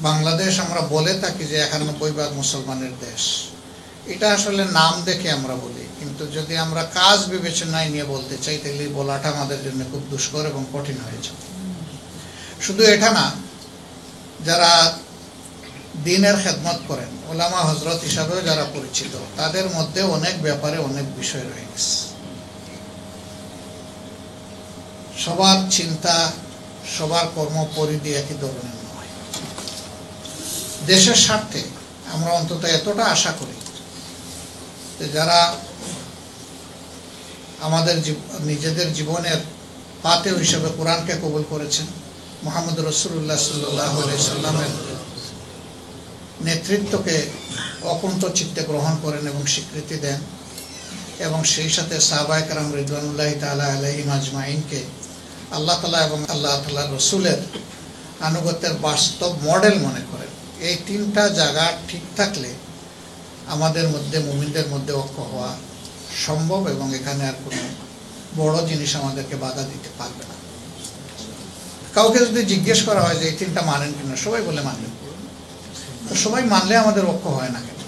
বাংলাদেশ আমরা বলে থাকি যে 91% মুসলমানের দেশ, এটা আসলে নাম দেখে আমরা বলি, কিন্তু যদি আমরা কাজ বিবেচনায় নিয়ে বলতে চাই তাহলে বলাটা আমাদের জন্য খুব দুষ্কর এবং কঠিন হয়েছে। শুধু এটা না, যারা দ্বীনের খেদমত করেন, ওলামা হজরত হিসাবেও যারা পরিচিত, তাদের মধ্যে অনেক ব্যাপারে অনেক বিষয় রয়ে গেছে। সবার চিন্তা, সবার কর্ম পরিধি একই ধরনের নয়। দেশের স্বার্থে আমরা অন্তত এতটা আশা করি যে যারা আমাদের নিজেদের জীবনের পাথেয় হিসেবে কোরআনকে কবুল করেছেন, মুহাম্মদ রাসূলুল্লাহ সাল্লাল্লাহু আলাইহি সাল্লামের নেতৃত্বকে অকুণ্ঠ চিত্তে গ্রহণ করেন এবং স্বীকৃতি দেন, এবং সেই সাথে সাহাবায়ে কেরাম রিদওয়ানুল্লাহি তাআলা আলাইহিম আজমাইনকে আল্লাহ তাআলা এবং আল্লাহ তাআলার রাসূলের আনুগত্যের বাস্তব মডেল মনে করেন, এই তিনটা জায়গা ঠিক থাকলে আমাদের মধ্যে, মুমিনদের মধ্যে ঐক্য হওয়া সম্ভব, এবং এখানে আর কোনো বড় জিনিস আমাদেরকে বাধা দিতে পারবে না। কাউকে যদি জিজ্ঞেস করা হয় যে এই তিনটা মানেন কিনা, সবাই বলে মানেন। তো সবাই মানলে আমাদের ঐক্য হয় না কেন?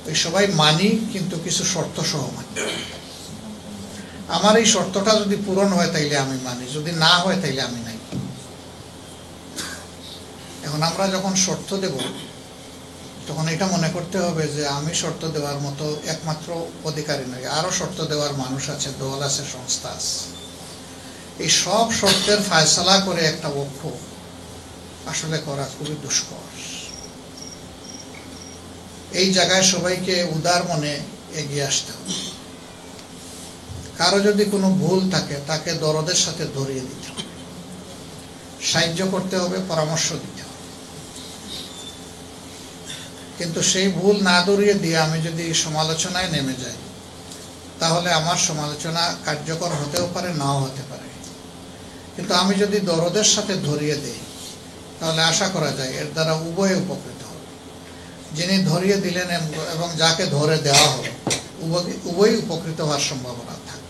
ওই সবাই মানি, কিন্তু কিছু শর্ত সহ মানি। আমার এই শর্তটা যদি পূরণ হয় তাইলে আমি মানি, যদি না হয় তাইলে আমি নাই। এখন আমরা যখন শর্ত দেব, তখন এটা মনে করতে হবে যে আমি শর্ত দেওয়ার মতো একমাত্র অধিকারী নই, আরো শর্ত দেওয়ার মানুষ আছে, দল আছে, সংস্থা আছে। এই সব শর্তের ফায়সালা করে একটা ঐক্য আসলে করা খুবই দুষ্কর। এই জায়গায় সবাইকে উদার মনে এগিয়ে আসতে হবে। কারো যদি কোনো ভুল থাকে তাকে দরদের সাথে ধরিয়ে দিতে হবে, সাহায্য করতে হবে, পরামর্শ দিতে হবে। কিন্তু সেই ভুল না ধরিয়ে দিয়ে আমি যদি সমালোচনায় নেমে যাই, তাহলে আমার সমালোচনা কার্যকর হতেও পারে, নাও হতে পারে। কিন্তু আমি যদি দরদের সাথে ধরিয়ে দিই, তাহলে আশা করা যায় এর দ্বারা উভয়ে উপকৃত হবে। যিনি ধরিয়ে দিলেন এবং যাকে ধরে দেওয়া হলো, উভয়ই উপকৃত হওয়ার সম্ভাবনা থাকে।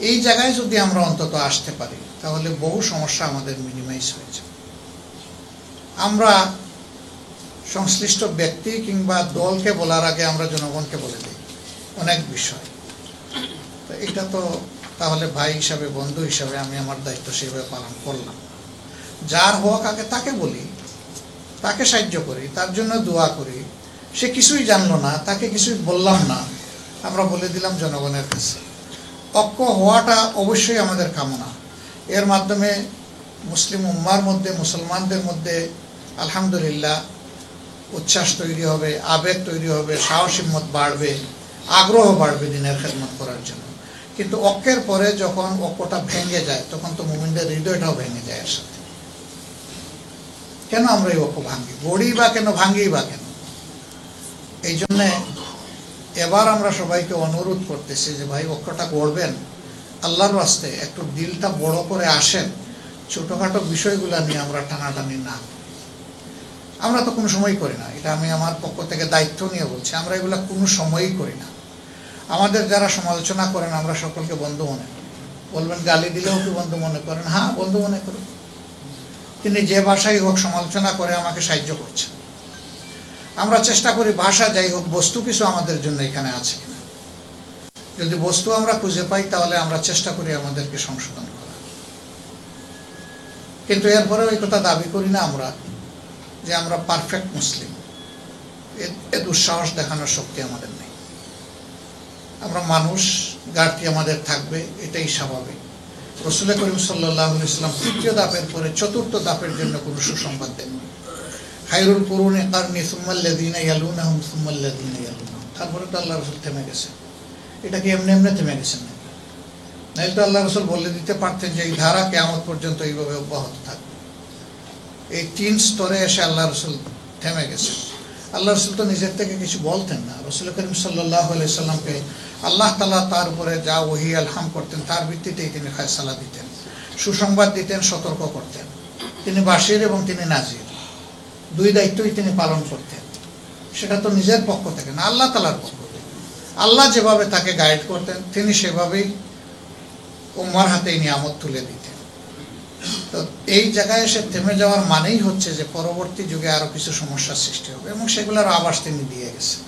এই জায়গায় যদি আমরা অন্তত আসতে পারি, তাহলে বহু সমস্যা আমাদের মিনিমাইজ হয়ে যাবে। আমরা সংশ্লিষ্ট ব্যক্তি কিংবা দলকে বলার আগে আমরা জনগণকে বলে দিই অনেক বিষয়। তো এটা তো তাহলে ভাই হিসাবে, বন্ধু হিসাবে আমি আমার দায়িত্ব সেভাবে পালন করলাম। যার হক আগে তাকে বলি, তাকে সাহায্য করি, তার জন্য দোয়া করি। সে কিছুই জানলো না, তাকে কিছুই বললাম না, আমরা বলে দিলাম জনগণের কাছে। ঐক্য হওয়াটা অবশ্যই আমাদের কামনা। এর মাধ্যমে মুসলিম উম্মার মধ্যে, মুসলমানদের মধ্যে আলহামদুলিল্লাহ উচ্ছ্বাস তৈরি হবে, আবেগ তৈরি হবে, সাহস হিম্মত বাড়বে, আগ্রহ বাড়বে দিনের খেদমত করার জন্য। কিন্তু ঐক্যের পরে যখন ঐক্যটা ভেঙে যায়, তখন তো মুমিনদের হৃদয়টাও ভেঙে যায় এর সাথে। কেন আমরা এই ঐক্য ভাঙি, গড়ি বা কেন, ভাঙি বা কেন? এই জন্যে এবার আমরা সবাইকে অনুরোধ করতেছি যে ভাই, ঐক্যটা গড়বেন, আল্লাহর রাস্তায় একটু দিলটা বড় করে আসেন। ছোটখাটো বিষয়গুলা নিয়ে আমরা টানাটানি না। আমরা তো কোনো সময় করি না, এটা আমি আমার পক্ষ থেকে দায়িত্ব নিয়ে বলছি, আমরা এগুলা কোনো সময়ই করি না। আমাদের যারা সমালোচনা করেন, আমরা সকলকে বন্ধু মনে করি। বলবেন গালি দিলেও কি বন্ধু মনে করেন? হ্যাঁ, বন্ধু মনে করি। তিনি যে ভাষাই হোক সমালোচনা করে আমাকে সাহায্য করছেন। আমরা চেষ্টা করি ভাষা যাই হোক, বস্তু কিছু আমাদের জন্য এখানে আছে কিনা। যদি বস্তু আমরা খুঁজে পাই, তাহলে আমরা চেষ্টা করি আমাদেরকে সংশোধন করা। কিন্তু এরপরেও এই কথা দাবি করি না আমরা যে আমরা পারফেক্ট মুসলিম। এ দুঃসাহস দেখানোর শক্তি আমাদের নেই। আমরা মানুষ, ঘাটতি আমাদের থাকবে, এটাই স্বাভাবিক। রাসূল করিম সাল্লাল্লাহু আলাইহি ওয়াসাল্লাম তৃতীয় ধাপের পরে চতুর্থ ধাপের জন্য কোনো সুসংবাদ দেননি। খায়রুল কুরুনি কারনি সুম্মাল্লাযীনা ইয়ালুনাহুম সুম্মাল্লাযীনা ইয়ালুনাহুম। তারপরে তো আল্লাহ রাসূল থেমে গেছেন। এটা কি এমনি এমনি থেমে গেছেন না? নাইলে তো আল্লাহ রাসূল বলে দিতে পারতেন যে এই ধারা কিয়ামত পর্যন্ত এইভাবে অব্যাহত থাকবে। এই 3 স্তরে এসে আল্লাহ রাসূল থেমে গেছেন। আল্লাহ রাসূল তো নিজের থেকে কিছু বলতেন না। রাসূল করিম সাল্লাল্লাহু আলাইহি সাল্লামকে আল্লাহ তাআলা তার উপরে যা ওহী আলহাম করতেন, তার ভিত্তিতেই তিনি ফয়সালা দিতেন, সুসংবাদ দিতেন, সতর্ক করতেন। তিনি বাশির এবং তিনি নাজির, দুই দায়িত্বই তিনি পালন করতেন। সেটা তো নিজের পক্ষ থেকে না, আল্লাহ তাআলার পক্ষ থেকে। আল্লাহ যেভাবে তাকে গাইড করতেন, তিনি সেভাবেই উম্মার হাতে নিয়ামত তুলে দিতেন। তো এই জায়গায় এসে থেমে যাওয়ার মানেই হচ্ছে যে পরবর্তী যুগে আরো কিছু সমস্যার সৃষ্টি হবে, এবং সেগুলোর আভাস তিনি দিয়ে গেছেন।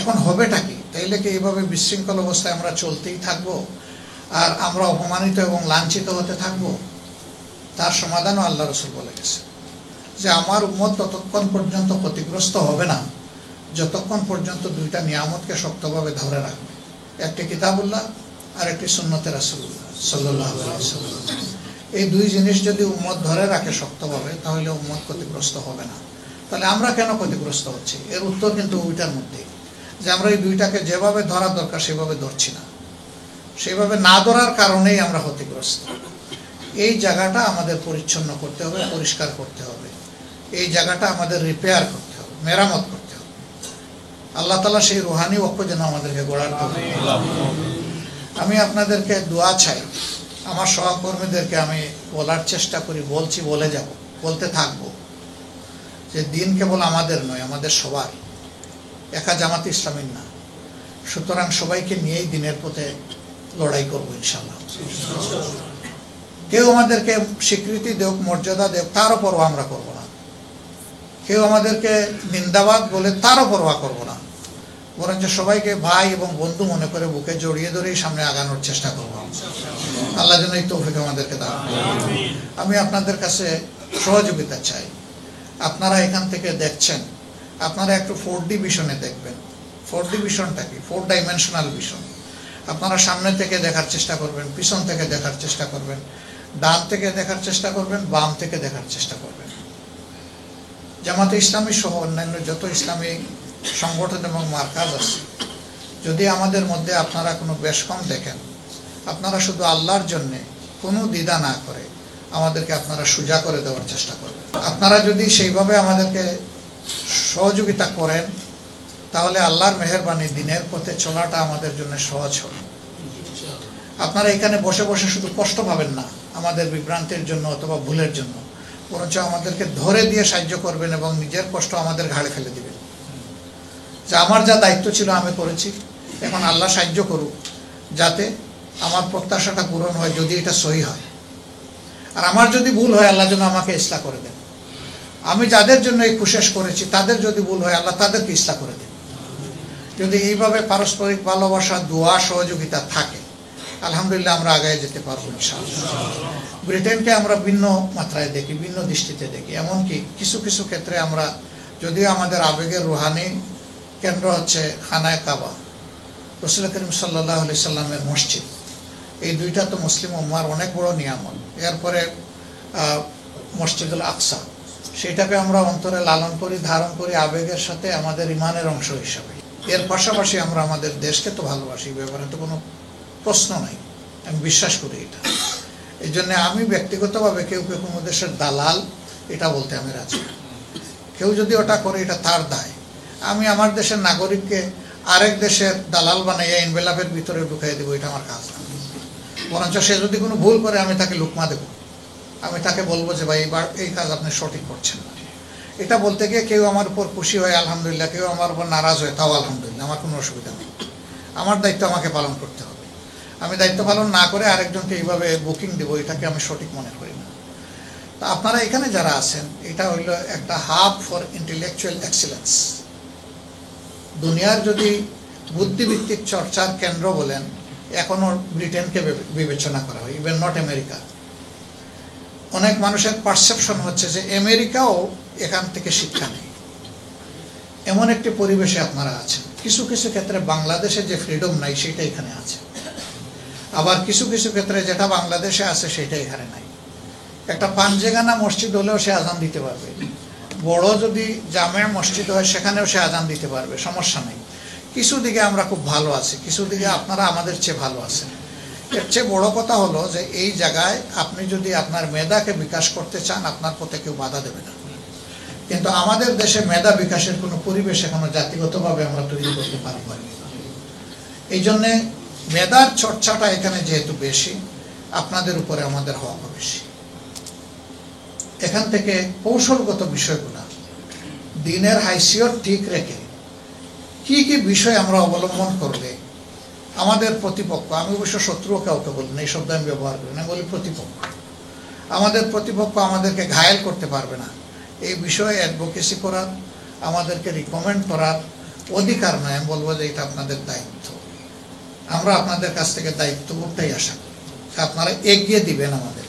এখন হবেটা কি? তাইলে কি এইভাবে বিশৃঙ্খল অবস্থায় আমরা চলতেই থাকবো আর আমরা অপমানিত এবং লাঞ্ছিত হতে থাকবো? তার সমাধানও আল্লাহ রসুল বলে গেছে যে আমার উম্মত ততক্ষণ পর্যন্ত ক্ষতিগ্রস্ত হবে না যতক্ষণ পর্যন্ত দুইটা নিয়ামতকে শক্তভাবে ধরে রাখবে, একটি কিতাবুল্লাহ আর একটি সুন্নতে রাসূলুল্লাহ সাল্লাল্লাহু আলাইহি ওয়াসাল্লাম। এই দুই জিনিস যদি উম্মত ধরে রাখে শক্তভাবে, তাহলে উম্মত ক্ষতিগ্রস্ত হবে না। তাহলে আমরা কেন ক্ষতিগ্রস্ত হচ্ছি? এর উত্তর কিন্তু ওইটার মধ্যেই, যে আমরা এই দুইটাকে যেভাবে ধরা দরকার সেভাবে ধরছি না, সেভাবে না ধরার কারণেই আমরা ক্ষতিগ্রস্ত। এই জায়গাটা আমাদের পরিচ্ছন্ন করতে হবে, পরিষ্কার করতে হবে, এই জায়গাটা আমাদের রিপেয়ার করতে হবে, মেরামত করতে হবে। আল্লাহ তাআলা সেই রুহানি ঐক্য যেন আমাদেরকে গড়ার তৌফিক দান করেন। আমি আপনাদেরকে দোয়া চাই, আমার সহকর্মীদেরকে আমি বলার চেষ্টা করি, বলছি, বলে যাব, বলতে থাকবো, যে দিন কেবল আমাদের নয়, আমাদের সবার, একা জামাত ইসলামীর না। সুতরাং সবাইকে নিয়েই দিনের পথে লড়াই করবো ইনশাআল্লাহ। কেউ আমাদেরকে স্বীকৃতি দেওক, মর্যাদা দেওক, তারও পরোয়া আমরা করবো না। কেউ আমাদেরকে নিন্দাবাদ বলে তারও পরোয়া করবো না, বরঞ্চ সবাইকে ভাই এবং বন্ধু মনে করে বুকে জড়িয়ে ধরেই সামনে আগানোর চেষ্টা করবো। আল্লাহ যেন এই তৌফিক আমাদেরকে দান করেন। আমি আপনাদের কাছে সহযোগিতা চাই। আপনারা এখান থেকে দেখছেন, আপনারা একটু 4D ভিশনে দেখবেন। 4D ভিশনটা কি? 4 ডাইমেনশনাল ভিশন। আপনারা সামনে থেকে দেখার চেষ্টা করবেন, পিছন থেকে দেখার চেষ্টা করবেন, ডান থেকে দেখার চেষ্টা করবেন, বাম থেকে দেখার চেষ্টা করবেন। জামাতে ইসলামী সহ অন্যান্য যত ইসলামী সংগঠন এবং মার্কাজ আছে, যদি আমাদের মধ্যে আপনারা কোনো বেশ কম দেখেন, আপনারা শুধু আল্লাহর জন্যে কোনো দ্বিধা না করে আমাদেরকে আপনারা সোজা করে দেওয়ার চেষ্টা করবেন। আপনারা যদি সেইভাবে আমাদেরকে সহযোগিতা করেন, তাহলে আল্লাহর মেহেরবানি দিনের পথে চলাটা আমাদের জন্য সহজ হবে। আপনারা এখানে বসে বসে শুধু কষ্ট পাবেন না আমাদের বিভ্রান্তির জন্য অথবা ভুলের জন্য, বরঞ্চ আমাদেরকে ধরে দিয়ে সাহায্য করবেন এবং নিজের কষ্ট আমাদের ঘাড়ে ফেলে দিবেন, যে আমার যা দায়িত্ব ছিল আমি করেছি, এখন আল্লাহ সাহায্য করুক যাতে আমার প্রত্যাশাটা পূরণ হয়, যদি এটা সহি হয়। আর আমার যদি ভুল হয়, আল্লাহ যেন আমাকে ইসলাহ করে দেন। আমি যাদের জন্য এই কোশিশ করেছি, তাদের যদি ভুল হয়, আল্লাহ তাদেরকে ইসলাহ করে দেন। যদি এইভাবে পারস্পরিক ভালোবাসা, দোয়া, সহযোগিতা থাকে, আলহামদুলিল্লাহ আমরা আগায় যেতে পারবো ইনশাআল্লাহ। ব্রিটেনকে আমরা ভিন্ন মাত্রায় দেখি, ভিন্ন দৃষ্টিতে দেখি। এমনকি কিছু কিছু ক্ষেত্রে আমরা, যদিও আমাদের আবেগের রুহানি কেন্দ্র হচ্ছে খানায়ে কাবা, রাসূল করিম সাল্লাল্লাহু আলাইহি সাল্লামের মসজিদ, এই দুইটা তো মুসলিম উম্মার অনেক বড় নিয়ামত। এরপরে মসজিদুল আকসা, সেটাকে আমরা অন্তরে লালন করি, ধারণ করি আবেগের সাথে, আমাদের ইমানের অংশ হিসাবে। এর পাশাপাশি আমরা আমাদের দেশকে তো ভালোবাসি, ব্যাপারে তো কোনো প্রশ্ন নাই, আমি বিশ্বাস করি এটা। এই জন্য আমি ব্যক্তিগতভাবে কেউ কেউ কোনো দেশের দালাল এটা বলতে আমি রাজি। কেউ যদি ওটা করে, এটা তার দায়। আমি আমার দেশের নাগরিককে আরেক দেশের দালাল বানাইয়া এনভেলাপের ভিতরে ঢুকাই দেবো, এটা আমার কাজ না। বরঞ্চ সে যদি কোনো ভুল করে, আমি তাকে লুকমা দেবো, আমি তাকে বলবো যে ভাই এবার এই কাজ আপনি সঠিক করছেন না। এটা বলতে গিয়ে কেউ আমার উপর খুশি হয় আলহামদুলিল্লাহ, কেউ আমার উপর নারাজ হয়, তাও আলহামদুলিল্লাহ, আমার কোনো অসুবিধা নেই। আমার দায়িত্ব আমাকে পালন করতে হবে। আমি দায়িত্ব পালন না করে আরেকজনকে এইভাবে বুকিং দেবো, এটাকে আমি সঠিক মনে করি না। তা আপনারা এখানে যারা আছেন, এটা হইল একটা হাব ফর ইন্টেলেকচুয়াল এক্সিলেন্স। দুনিয়ার যদি বুদ্ধিভিত্তিক চর্চার কেন্দ্র বলেন, এখনো ব্রিটেনকে বিবেচনা করা হয়, ইভেন নট আমেরিকা। অনেক মানুষের পারসেপশন হচ্ছে যে আমেরিকাও এখান থেকে শিক্ষা নেই। এমন একটি পরিবেশে আপনারা আছেন। কিছু কিছু ক্ষেত্রে বাংলাদেশে যে ফ্রিডম নাই, সেটা এখানে আছে। আবার কিছু কিছু ক্ষেত্রে যেটা বাংলাদেশে আছে, সেটা এখানে নাই। একটা পাঞ্জেগানা মসজিদ হলেও সে আজান দিতে পারবে, বড় যদি জামে মসজিদ হয় সেখানেও সে আজান দিতে পারবে, সমস্যা নেই। কিছু দিকে আমরা খুব ভালো আছি, কিছু দিকে আপনারা আমাদের চেয়ে ভালো আছেন। এর চেয়ে বড় কথা হলো যে এই জায়গায় আপনি যদি আপনার মেধাকে বিকাশ করতে চান, আপনার পথে কেউ বাধা দেবে না। কিন্তু আমাদের দেশে মেধা বিকাশের কোনো পরিবেশ এখনো জাতিগতভাবে আমরা তৈরি করতে পারি। এই জন্যে মেধার চর্চাটা এখানে যেহেতু বেশি, আপনাদের উপরে আমাদের হওয়া বেশি। এখান থেকে কৌশলগত বিষয়গুলা, দিনের হাইসিয়ত ঠিক রেখে কি কি বিষয় আমরা অবলম্বন করলে আমাদের প্রতিপক্ষ, আমি অবশ্য শত্রুও কাউকে বলি না, এই শব্দ আমি ব্যবহার করি না, বলি প্রতিপক্ষ, আমাদের প্রতিপক্ষ আমাদেরকে ঘায়েল করতে পারবে না, এই বিষয়ে অ্যাডভোকেসি করার, আমাদেরকে রিকমেন্ড করার অধিকার নয়। আমি বলবো যে এটা আপনাদের দায়িত্ব। আমরা আপনাদের কাছ থেকে দায়িত্ববোধটাই আশা করি, আপনারা এগিয়ে দিবেন আমাদের।